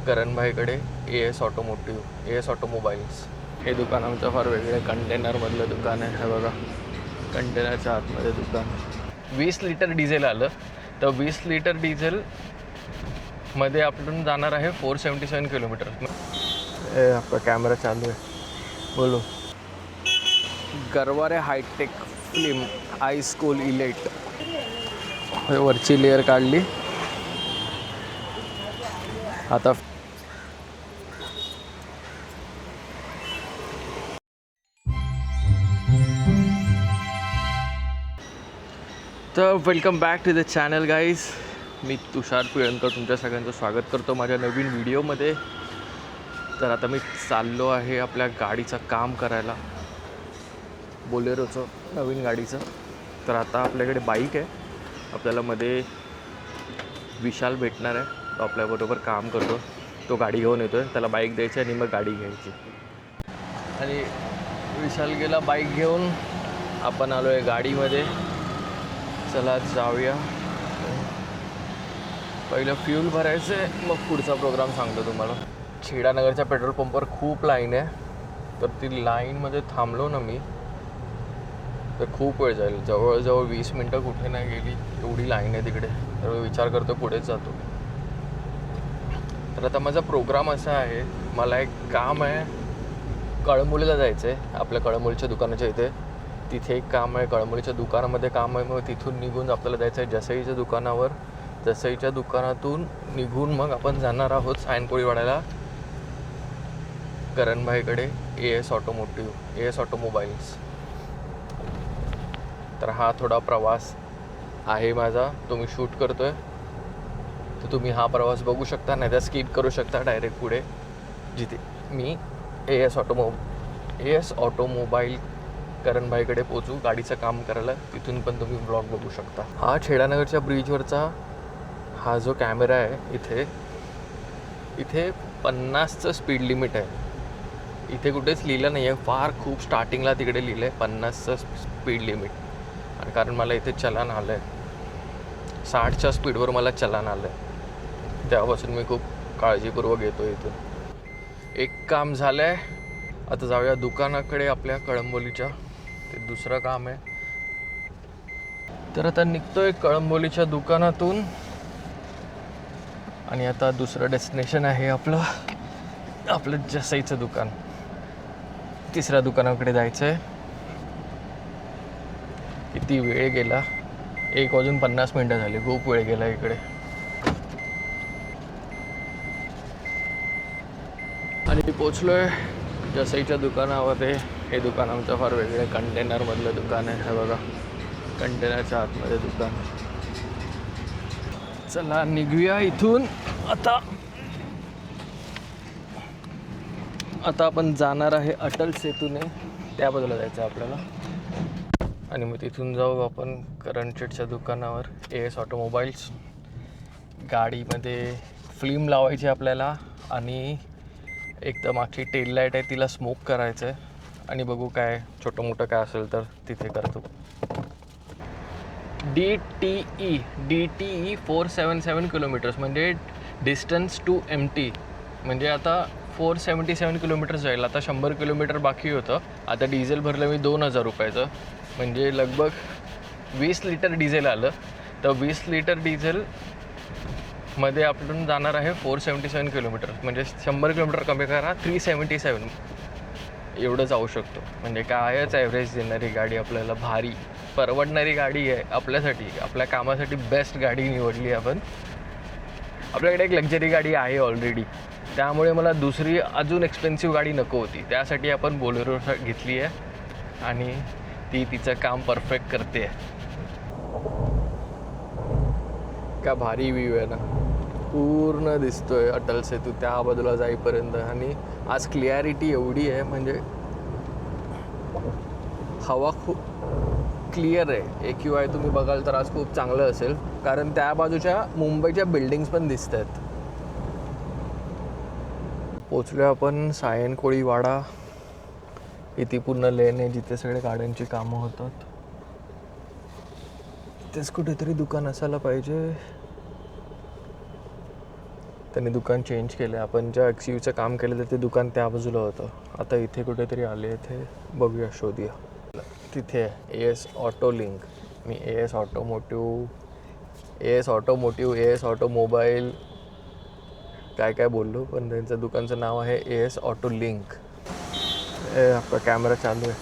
करणभाईकडे AS automotive, AS automobiles. हे दुकान आमचं फार वेगळं कंटेनरमधलं दुकान आहे. हे बघा, कंटेनरच्या आतमध्ये दुकान. 20 लिटर डिझेल आलं, तर 20 लिटर डिझेलमध्ये आपण जाणार आहे 477 किलोमीटर. आपला कॅमेरा चालू आहे, बोलो. गरवारे हायटेक फिल्म हायस्कूल इलेट. वरची लेअर काढली. आता तर welcome back to the channel guys. मी तुषार पिळणकर तुमच्या सगळ्यांचं स्वागत करतो माझ्या नवीन व्हिडिओमध्ये. तर आता मी चाललो आहे आपल्या गाडीचं काम करायला, बोलेरोचं, नवीन गाडीचं. तर आता आपल्याकडे बाईक आहे. आपल्याला मध्ये विशाल भेटणार आहे, तो आपल्याबरोबर काम करतो. तो गाडी घेऊन येतो आहे, त्याला बाईक द्यायची आणि मग गाडी घ्यायची. आणि विशाल गेला बाईक घेऊन, आपण आलो आहे गाडीमध्ये. चला जाऊया. पहिलं फ्यूल भरायचं आहे, मग पुढचा प्रोग्राम सांगतो तुम्हाला. छेडानगरच्या पेट्रोल पंपवर खूप लाईन आहे. तर ती लाईनमध्ये थांबलो ना मी, तर खूप वेळ जाईल. जवळजवळ 20 मिनटं कुठे नाही गेली, एवढी लाईन आहे तिकडे. तर मी विचार करतो पुढेच जातो. तर आता माझा प्रोग्राम असा आहे, मला एक काम आहे, कळंबोलीला जायचं आहे. आपल्या कळंबोलीच्या दुकानाच्या इथे तिथे एक काम आहे, कळंबोलीच्या दुकानामध्ये काम आहे. मग तिथून निघून आपल्याला जायचं आहे जसईच्या दुकानावर. जसईच्या दुकानातून निघून मग आपण जाणार आहोत सायनकोळीवाड्याला, करणभाईकडे AS ऑटोमोटिव्ह, AS ऑटोमोबाईल्स. तर हा थोडा प्रवास आहे माझा, तो मी शूट करतो आहे. तर तुम्ही हा प्रवास बघू शकता, नाही तर स्किप करू शकता डायरेक्ट पुढे, जिथे मी AS ऑटोमोबाईल करणभाईकडे पोचू गाडीचं काम करायला. तिथून पण तुम्ही ब्लॉग बघू शकता. हा छेडानगरच्या ब्रिजवरचा हा जो कॅमेरा आहे, इथे 50चं स्पीड लिमिट आहे. इथे कुठेच लिहिलं नाही आहे, फार खूप स्टार्टिंगला तिकडे लिहिलं आहे 50चं स्पीड लिमिट. आणि कारण मला इथे चलान आलं आहे, 60च्या स्पीडवर मला चलान आलं आहे. तेव्हापासून मी खूप काळजीपूर्वक येतो इथून. एक काम झालं आहे, आता जाऊया दुकानाकडे आपल्या कळंबोलीच्या. ते दुसरं काम आहे. तर आता निघतोय कळंबोलीच्या दुकानातून आणि आता दुसरं डेस्टिनेशन आहे आपलं जसईचं दुकान. तिसऱ्या दुकानाकडे जायचं आहे. किती वेळ गेला, 1:50 झाली. खूप वेळ गेला इकडे. आणि पोचलोय जसईच्या दुकानामध्ये. हे दुकान आमचं फार वेगळं कंटेनरमधलं दुकान आहे. हे बघा, कंटेनरच्या आतमध्ये दुकान. चला निघूया इथून. आता आपण जाणार आहे अटल सेतूने, त्या बाजूला जायचं आहे आपल्याला. आणि मग तिथून जाऊ आपण करणशेठच्या दुकानावर, AS ऑटोमोबाईल्स. गाडीमध्ये फिल्म लावायची आपल्याला आणि एक तर मागची टेल लाईट आहे, तिला स्मोक करायचं आहे. आणि बघू काय छोटं मोठं काय असेल तर तिथे करतो. DTE 477 किलोमीटर्स म्हणजे डिस्टन्स टू MT. म्हणजे आता 477 किलोमीटर्स जाईल. आता 100 किलोमीटर बाकी होतं. आता डिझेल भरलं मी 2000 रुपयाचं, म्हणजे लगभग 20 लिटर डिझेल आलं. तर 20 लिटर डिझेलमध्ये आपण जाणार आहे 477 किलोमीटर. म्हणजे 100 किलोमीटर कमी करा, 377 एवढं जाऊ शकतो. म्हणजे कायच ॲव्हरेज देणारी गाडी आपल्याला, भारी परवडणारी गाडी आहे आपल्यासाठी. आपल्या कामासाठी बेस्ट गाडी निवडली आपण. आपल्याकडे एक लक्झरी गाडी आहे ऑलरेडी, त्यामुळे मला दुसरी अजून एक्सपेन्सिव्ह गाडी नको होती. त्यासाठी आपण बोलेरो घेतली आहे आणि ती तिचं काम परफेक्ट करते. का भारी व्ह्यू आहे ना, पूर्ण दिसतोय अटल सेतू त्या बाजूला जाईपर्यंत. आणि आज क्लिअरिटी एवढी आहे, म्हणजे हवा खूप क्लिअर आहे. AQI तुम्ही बघाल तर आज खूप चांगलं असेल, कारण त्या बाजूच्या मुंबईच्या बिल्डिंग्स पण दिसत आहेत. पोचलो आपण सायनकोळीवाडा. इथे पूर्ण लेन आहे जिथे सगळे गाड्यांची कामं होतात. तेच कुठेतरी दुकान असायला पाहिजे. त्यांनी दुकान चेंज केलं. आपण ज्या XUVचं काम केलं तर ते दुकान त्या बाजूला होतं. आता इथे कुठेतरी आले, इथे बघूया, शोधूया. तिथे AS ऑटो लिंक. मी AS ऑटोमोबाईल काय काय बोललो, पण त्यांचं दुकानचं नाव आहे AS ऑटो लिंक. आपका कैमरा चालू है,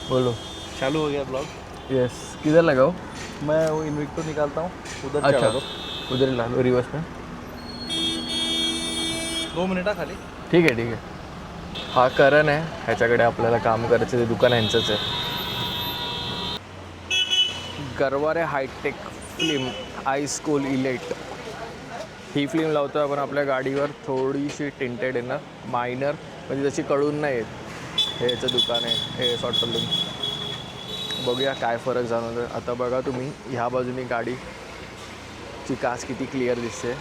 बोलो. चालू हो गया ब्लॉग. यस. किधर लगाओ? मैं वो इन्विक्टो निकालता हूँ उधर. अच्छा, चढ़ा दो. उधर ला लो रिवर्स में. 2 मिनिट खाली. ठीक आहे, ठीक आहे. हा करण आहे, ह्याच्याकडे आपल्याला काम करायचं. ते दुकान ह्यांचंच आहे. गरवारे हायटेक फिल्म iSchool इलेट ही फिल्म लावतो आपण आपल्या गाडीवर. थोडीशी टिंटेड आहे ना, मायनर, म्हणजे जशी कळून नाही येत. हे याचं दुकान आहे AS ऑटो लिंक. बघूया काय फरक जाणवतो. आता बघा तुम्ही, ह्या बाजूनी गाडीची काच किती क्लिअर दिसते.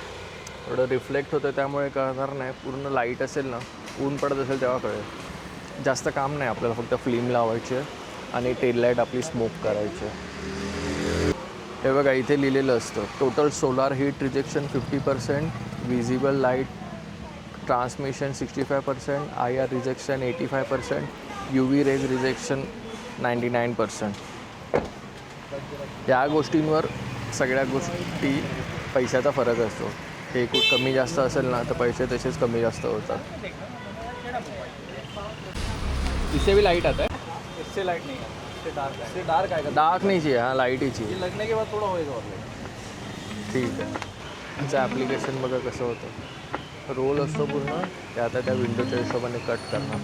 थोडं रिफ्लेक्ट होतं त्यामुळे कळणार नाही. पूर्ण लाईट असेल ना, ऊन पडत असेल तेव्हा कळेल. जास्त काम नाही आपल्याला, फक्त फिल्म लावायची आहे आणि टेल लाईट आपली स्मोक करायची आहे. हे बघा इथे लिहिलेलं असतं, total solar heat rejection 50%, visible light transmission 65%, IR rejection 85%, UV rays rejection 99%. या गोष्टींवर सगळ्या गोष्टी पैशाचा फरक असतो. हे कमी जास्त असेल ना तर पैसे तसेच कमी जास्त होतात. इससे भी लाइट आता है? इससे लाइट नहीं है, इससे डार्क है. इससे डार्क आएगा. डार्क नहीं चाहिए, हाँ लाइट ही चाहिए. ये लगने के बाद थोड़ा होएगा और लाइट. ठीक आहे. त्याचं ॲप्लिकेशन बघा कसं होतं. रोल असतो पूर्ण, ते आता त्या विंडोच्या हिशोबाने कट करणार.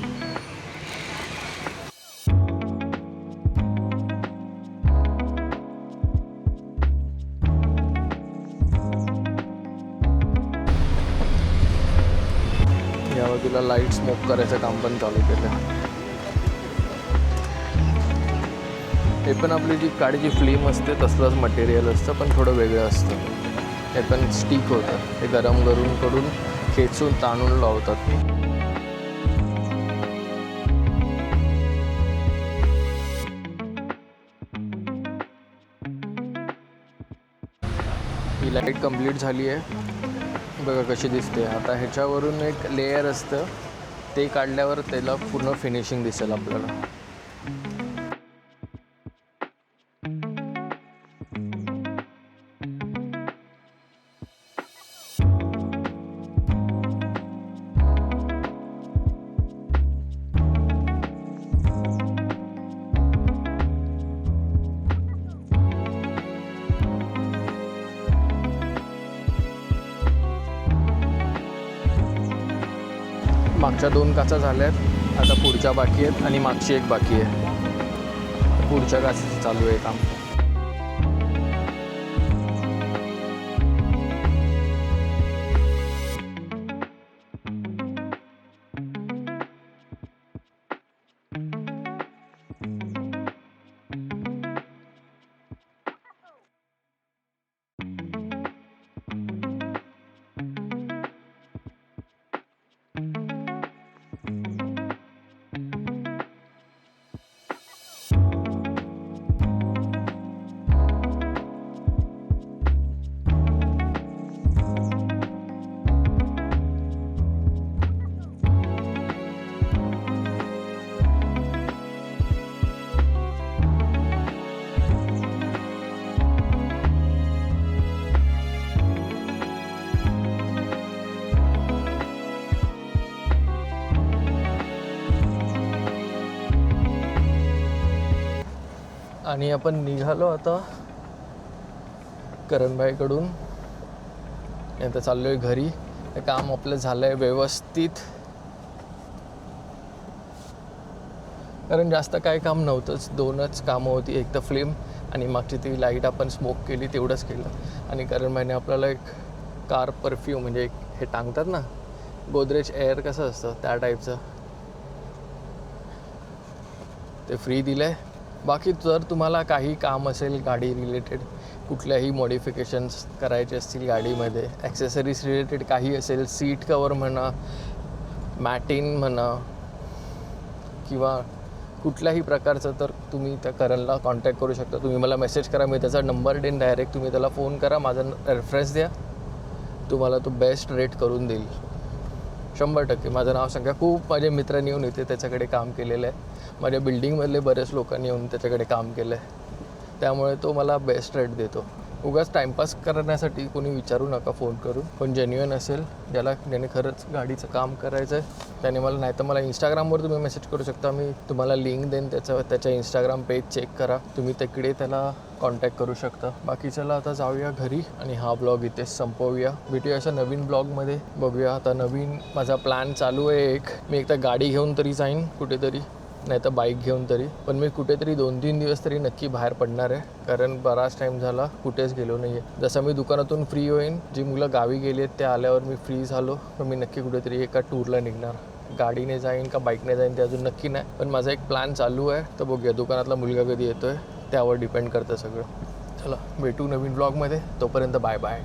या बाजूला लाईट स्मोक करायचं काम पण चालू केलं. हे पण आपली जी गाडीची फ्लेम असते तसलंच मटेरियल असतं, पण थोडं वेगळं असतं. हे पण स्टिक होतं, हे गरम करून खेचून ताणून लावतात. ही लाईट कंप्लीट झाली आहे. बघा कशी दिसते. आता ह्याच्यावरून एक लेयर असतं, ते काढल्यावर त्याला पूर्ण फिनिशिंग दिसेल आपल्याला. मागच्या 2 काचा झाल्यात, आता पुढच्या बाकी आहेत आणि मागची एक बाकी आहे. पुढच्या काचेचं चालू आहे काम. आणि आपण निघालो आता करणबाईकडून. आता चाललो आहे घरी. हे काम आपलं झालं आहे व्यवस्थित, कारण जास्त काय काम नव्हतंच. 2च कामं होती, एक तर फ्लेम आणि मागची ती लाईट आपण स्मोक केली, तेवढंच केलं. आणि करणबाईने आपल्याला एक कार परफ्यूम, म्हणजे एक हे टांगतात ना गोदरेज एअर कसं असतं त्या टाईपचं, ते फ्री दिलं आहे. बाकी जर तुम्हाला काही काम असेल गाडी रिलेटेड, कुठल्याही मॉडिफिकेशन्स करायचे असतील गाडीमध्ये, ॲक्सेसरीज रिलेटेड काही असेल, सीट कवर म्हणा, मॅटिन म्हणा, किंवा कुठल्याही प्रकारचं, तर तुम्ही त्या करणला कॉन्टॅक्ट करू शकता. तुम्ही मला मेसेज करा, मी त्याचा नंबर देईन डायरेक्ट. तुम्ही त्याला फोन करा, माझा रेफरन्स द्या तुम्हाला तो बेस्ट रेट करून देईल 100%. माझं नाव सांगा. खूप माझ्या मित्रांनी येऊन इथे त्याच्याकडे काम केलेलं आहे. माझ्या बिल्डिंगमधले बरेच लोकांनी येऊन त्याच्याकडे काम केलं आहे. त्यामुळे तो मला बेस्ट रेट देतो. उगाच टाईमपास करण्यासाठी कोणी विचारू नका फोन करून. पण जेन्युइन असेल, ज्याने खरंच गाडीचं काम करायचं आहे त्याने मला, नाही तर मला इंस्टाग्रामवर तुम्ही मेसेज करू शकता. मी तुम्हाला लिंक देईन त्याच्या इंस्टाग्राम पेज चेक करा. तुम्ही तिकडे त्याला कॉन्टॅक्ट करू शकता. बाकी चला आता जाऊया घरी आणि हा ब्लॉग इथेच संपवूया. भेटूया अशा नवीन ब्लॉगमध्ये. बघूया आता नवीन माझा प्लॅन चालू आहे एक. मी एकदा गाडी घेऊन तरी जाईन कुठेतरी, नाही तर बाईक घेऊन तरी. पण मी कुठेतरी 2-3 दिवस तरी नक्की बाहेर पडणार आहे. कारण बराच टाईम झाला कुठेच गेलो नाही आहे. जसं मी दुकानातून फ्री होईन, जी मुलं गावी गेली आहेत त्या आल्यावर मी फ्री झालो, तर मी नक्की कुठेतरी एका टूरला निघणार. गाडीने जाईन का बाईकने जाईन ते अजून नक्की नाही, पण माझा एक प्लॅन चालू आहे. तर बघूया दुकानातला मुलगा कधी येतो आहे त्यावर डिपेंड करतं सगळं. चला भेटू नवीन ब्लॉगमध्ये. तोपर्यंत बाय बाय.